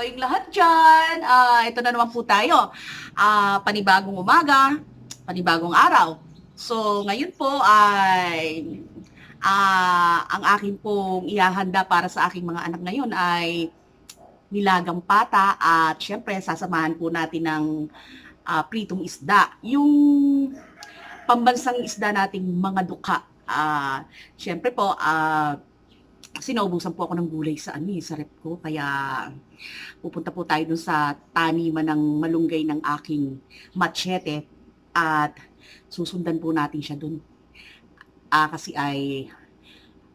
kayong lahat dyan. Ito na naman po tayo. Panibagong umaga, panibagong araw. So, ngayon po ay ang akin pong ihahanda para sa aking mga anak ngayon ay nilagang pata at syempre sasamahan po natin ng pritong isda. Yung pambansang isda nating mga duka. Syempre po, sinaubusan po ako ng gulay sa sa rep ko, kaya pupunta po tayo dun sa taniman ng malunggay ng aking machete at susundan po natin siya dun. Kasi ay,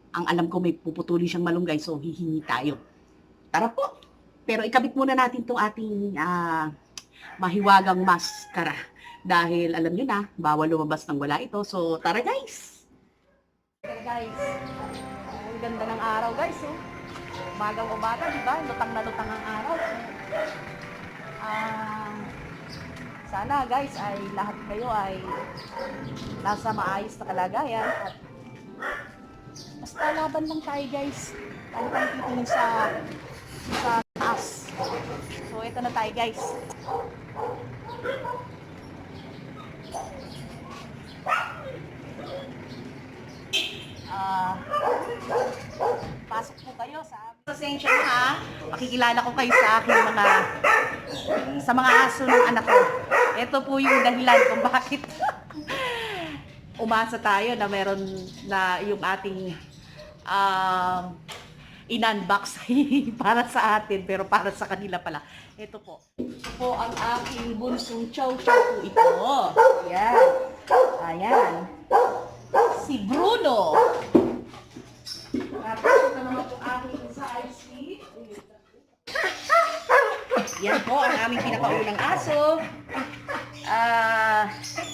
ang alam ko may puputulin siyang malunggay, so hihingi tayo. Tara po! Pero ikabit muna natin itong ating mahiwagang maskara. Dahil alam nyo na, bawal lumabas ng wala ito. So tara guys! Tara guys! Ang ganda ng araw guys, oh. Umagang umaga, di ba? Lutang na lutang ang araw. Sana guys ay lahat kayo ay nasa maayos na kalagayan at basta laban lang tayo guys. Ano tayong titingin sa taas. So ito na tayo guys. Pasok po kayo sa pasensya na ha. Makikilala ko kayo sa aking mga aso ng anak ko. Ito po yung dahilan kung bakit umasa tayo na meron na yung ating in-unbox para sa atin pero para sa kanila pala. Ito po. Ito po ang aking bunsong chow chow po ito. Ayan. Ayan. Si Bruno. Tapos ito naman po aking sa IC. Yan po ang aming pinakaunang aso.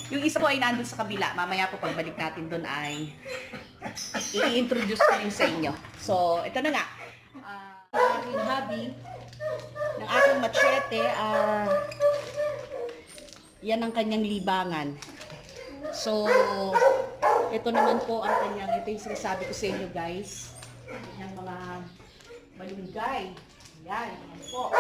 Yung isa po ay nandun sa kabila. Mamaya po pagbalik natin doon ay i-introduce ko rin sa inyo. So, ito na nga. Ang aking hobby ng aking machete, yan ang kanyang libangan. So, ito naman po ang kanyang, ito yung sinasabi ko sa inyo guys. Yung mga malunggay. Yan, yan po.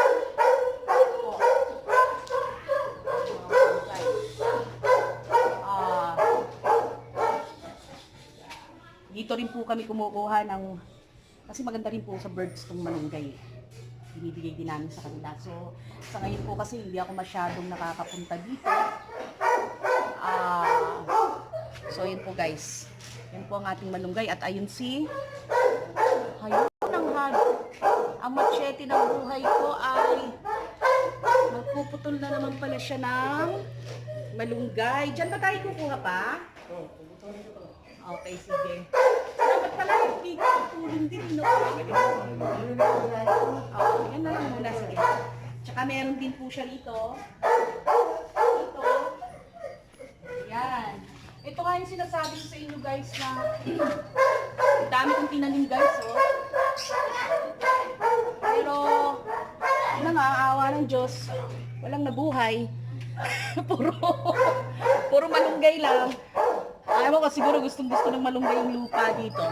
Dito rin po kami kumukuha ng, kasi maganda rin po sa birds itong malunggay. Binibigay din namin sa kanila. So, sa ngayon po kasi hindi ako masyadong nakakapunta dito. So, yun po guys. Yan po ang ating malunggay. At ayun ayun ang ang machete ng buhay ko ay magpuputol na naman pala siya ng malunggay. Diyan ba tayo kukuha pa? Okay, sige. Dapat pala yung putulin din, no? Yan na lang muna, sige. Tsaka meron din po siya rito. Ito. Yan. Ito nga yung sinasabi ko sa inyo guys na dami kong tinanim guys, oh. Pero, yun nga, awa ng Diyos, walang nabuhay. puro malunggay lang. Ayaw ko siguro gustong-gusto ng malunggay yung lupa dito.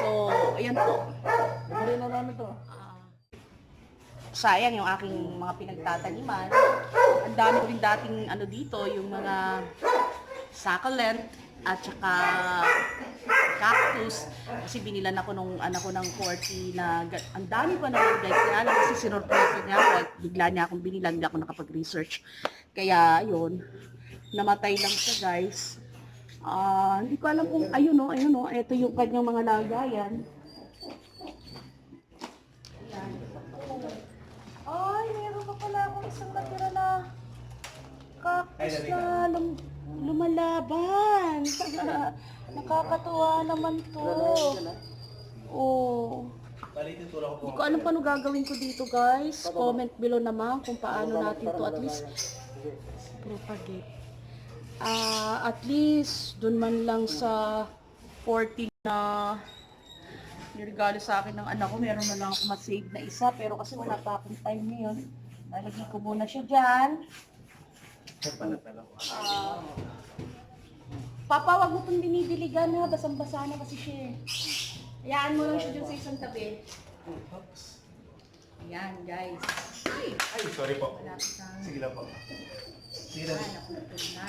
So, ayan po. Nagari na namin to. Sayang yung aking mga pinagtataniman. Ang dami ko rin dating dito, yung mga succulent at saka cactus. Kasi binilan ako nung anak ko ng 40 na ang dami pa naman guys. Kaya lang kasi sinurpresa niya ako at bigla niya akong binilan, hindi ako nakapag-research. Kaya yun, namatay lang siya guys. Hindi ko alam kung ayun o, ito yung kanyang mga lagayan. Ayan. Ay, meron pa pala akong isang natira na cactus na lumalaban. Nakakatuwa naman to. Oh. Hindi ko alam paano gagawin ko dito guys. Comment below naman kung paano natin to at least propagate. At least dun man lang sa 40 na niregalo sa akin ng anak ko, meron na lang ako masave na isa, pero kasi wala pa akong time ngayon. Nalagay ko muna siya dyan. Papa, wag mo itong dinidiligan ha, basang-basa na kasi siya. Hayaan mo lang siya dyan sa isang tabi. Ayan, guys. Ay, sorry po. Malapit na. Sige lang po. Sige lang. Ayan, naputol na.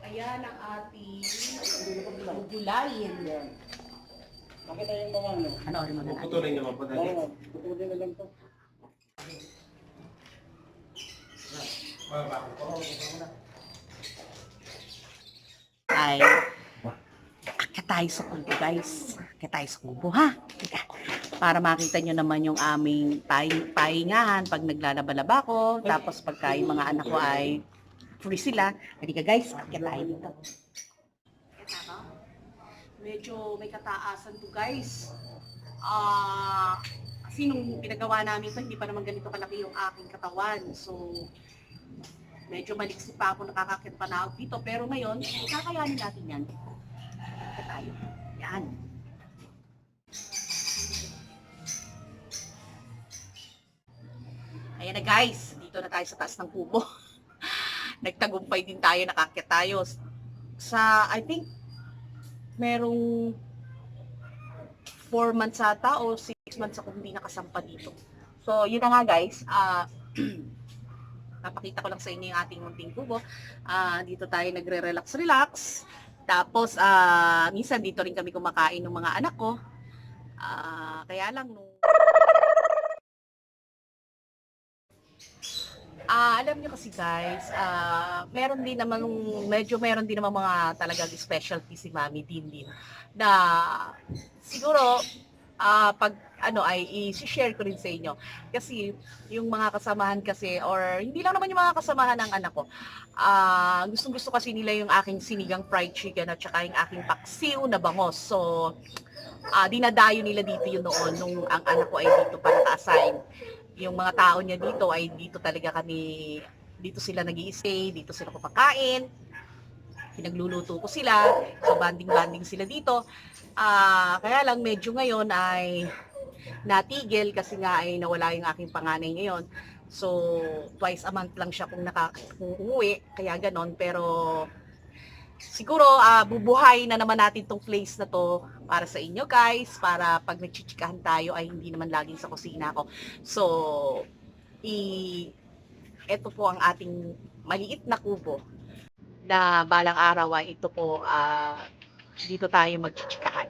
Ayan ang ating gulayin. Makita yung mga ano. Ano rin mo na natin? Puputulin niyo po dali. Oo, putulin na lang to. Bakit po? Ay, akit tayo sa kubo, guys. Akit tayo sa kubo, ha? Teka. Para makita nyo naman yung aming pahingahan pag naglalaba-laba ko. Tapos pagka yung mga anak ko ay free sila. Halika guys, akit tayo dito. Medyo may kataasan to guys. Kasi nung pinagawa namin ito, hindi pa naman ganito kalaki yung aking katawan. So, medyo maliksi pa ako nakakakit pa na dito. Pero ngayon, kakayanin natin yan. Akit tayo. Yan. Ayan na guys, dito na tayo sa taas ng kubo. Nagtagumpay din tayo, nakakit tayo. I think, merong 4 months ata o 6 months ako hindi nakasampa dito. So, yun na nga guys. Napakita ko lang sa inyo yung ating munting kubo. Dito tayo nagre-relax-relax. Tapos, minsan dito rin kami kumakain ng mga anak ko. Kaya lang nung alam nyo kasi guys, meron din naman mga talagang specialty si Mami din na siguro pag ay i-share ko rin sa inyo. Kasi yung mga kasamahan kasi or hindi lang naman yung mga kasamahan ng anak ko. Gustong-gusto kasi nila yung aking sinigang fried chicken at saka yung aking paksiw na bangos. So dinadayo nila dito yun noon nung ang anak ko ay dito para ka-assign. Yung mga tao niya dito ay dito dito sila nag-i-stay, dito sila kumakain, pinagluluto ko sila, so banding sila dito. Kaya lang medyo ngayon ay natigil kasi nga ay nawala yung aking panganay ngayon. So, twice a month lang siya kung uuwi, kaya ganon. Pero siguro bubuhay na naman natin tong place na to para sa inyo guys, para pag nagchichikahan tayo ay hindi naman laging sa kusina ko. So, ito po ang ating maliit na kubo na balang araw ay ito po dito tayo magchichikahan.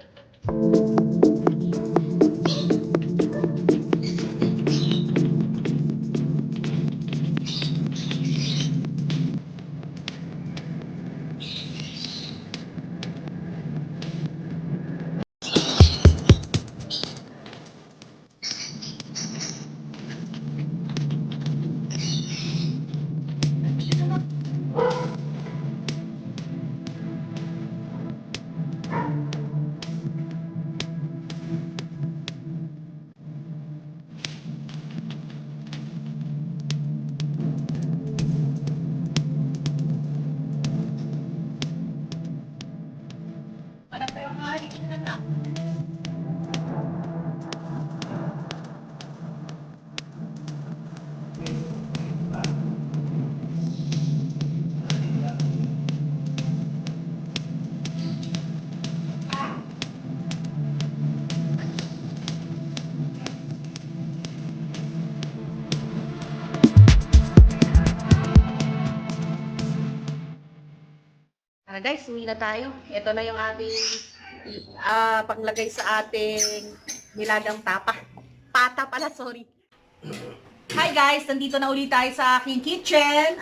Guys, uwi na tayo. Ito na yung ating panglagay sa ating nilagang tapa. Pata pala, sorry. Hi guys, nandito na ulit tayo sa aking kitchen.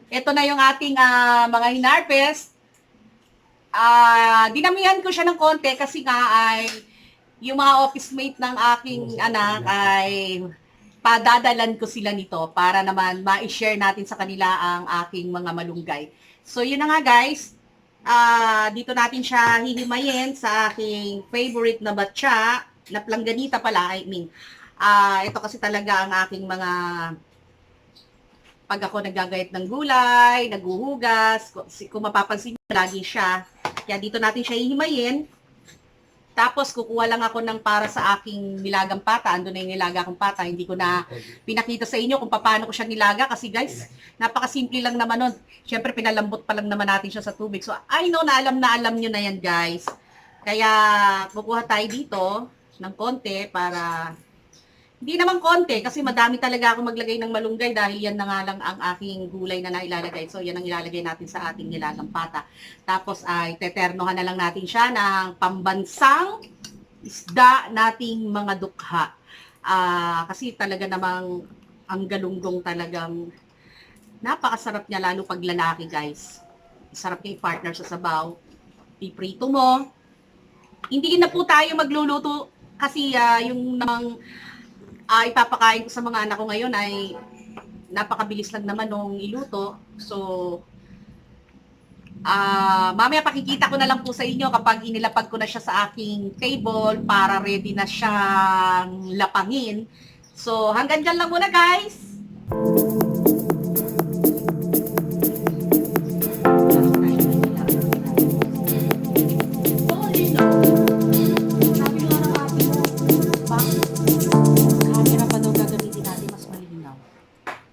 Ito na yung ating mga hinarvest. Dinamihan ko siya ng konti kasi nga ay yung mga office mate ng aking anak ay padadalan ko sila nito para naman ma-share natin sa kanila ang aking mga malunggay. So, yun na nga guys. Dito natin siya hihimayin sa aking favorite na batsa, na plangganita pala, I mean. Ito kasi talaga ang aking mga, pag ako naggagayat ng gulay, naguhugas, kung mapapansin nyo, lagi siya. Kaya dito natin siya hihimayin. Tapos, kukuha lang ako ng para sa aking nilagang pata. Ando na yung nilaga kong pata. Hindi ko na pinakita sa inyo kung paano ko siya nilaga. Kasi guys, napakasimple lang naman nun. Siyempre, pinalambot pa lang naman natin siya sa tubig. So, I know na alam nyo na yan, guys. Kaya, kukuha tayo dito ng konti para... Hindi naman konti kasi madami talaga ako maglagay ng malunggay dahil yan na nga lang ang aking gulay na nailalagay. So, yan ang ilalagay natin sa ating nilagang pata. Tapos ay teternohan na lang natin siya ng pambansang isda nating mga dukha. Kasi talaga namang ang galunggong talagang napakasarap niya lalo pag lalaki, guys. Sarap niya i-partner sa sabaw. Piprito mo. Hindi na po tayo magluluto kasi yung namang ipapakain ko sa mga anak ko ngayon ay napakabilis lang naman nung iluto. So, mamaya pakikita ko na lang po sa inyo kapag inilapag ko na siya sa aking table para ready na siyang lapangin. So, hanggang dyan lang muna, guys.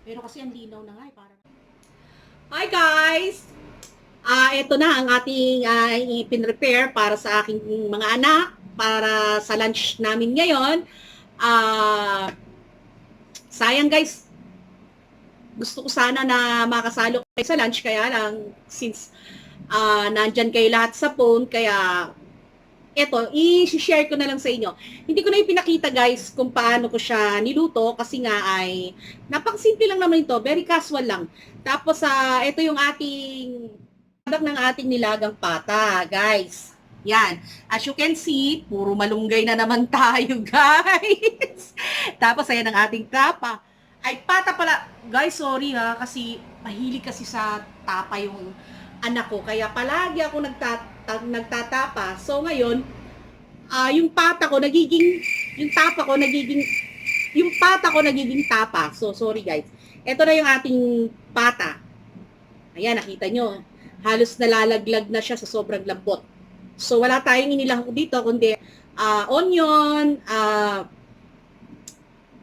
Pero kasi ang linaw na nga eh, parang... Hi guys! Ito na ang ating ipin-prepare para sa aking mga anak para sa lunch namin ngayon. Sayang guys, gusto ko sana na makasalo kayo sa lunch, kaya lang since nandyan kayo lahat sa phone, kaya eto, i-share ko na lang sa inyo. Hindi ko na ipinakita guys kung paano ko siya niluto kasi nga ay napakasimple lang naman ito, very casual lang. Tapos ito yung ating product ng ating nilagang pata, guys. Yan. As you can see, puro malunggay na naman tayo, guys. Tapos ayan ang ating tapa. Ay, pata pala. Guys, sorry ha, kasi mahilig kasi sa tapa yung anak ko. Kaya palagi ako nagtatapa. So ngayon, yung pata ko nagiging tapa. So sorry guys. Ito na yung ating pata. Ayan, nakita nyo. Halos nalalaglag na siya sa sobrang lambot. So wala tayong inilahok dito kundi onion,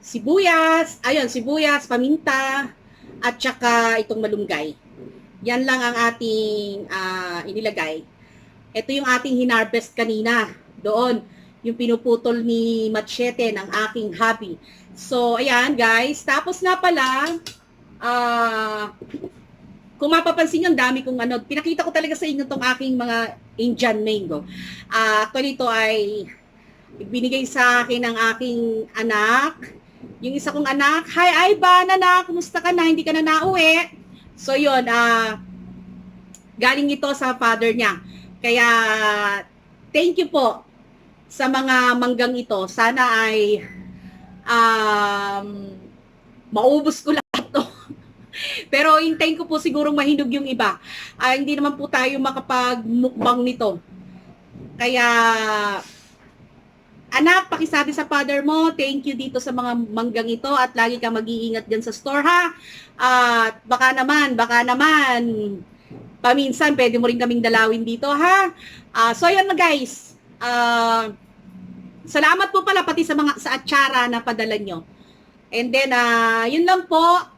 sibuyas, paminta, at saka itong malunggay. Yan lang ang ating inilagay. Ito yung ating hinarvest kanina. Doon, yung pinuputol ni Machete ng aking hubby. So, ayan guys. Tapos nga pala, kung mapapansin nyo, ang dami kong pinakita ko talaga sa inyo itong aking mga Indian mango. Actually, ito ay binigay sa akin ng aking anak. Yung isa kong anak, hi Ivan, anak, kumusta ka na? Hindi ka na nauwi? So yun, galing ito sa father niya. Kaya, thank you po sa mga manggang ito. Sana ay maubos ko lahat to. Pero hintayin ko po sigurong mahinog yung iba. Hindi naman po tayo makapag-mukbang nito. Kaya, anak, pakisabi sa father mo, thank you dito sa mga manggang ito at lagi kang mag-iingat dyan sa store ha. At baka naman, paminsan, pwede mo rin kaming dalawin dito ha. So yun na guys. Salamat po pala pati sa atsara na padala nyo. And then, yun lang po.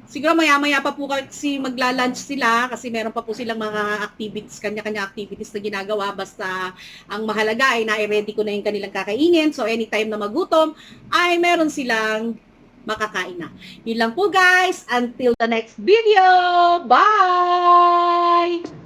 Siguro maya-maya pa po kasi magla-lunch sila kasi meron pa po silang mga activities, kanya-kanya activities na ginagawa. Basta ang mahalaga ay na-ready ko na yung kanilang kakainin. So anytime na magutom ay meron silang makakain na. Yun lang po guys. Until the next video. Bye!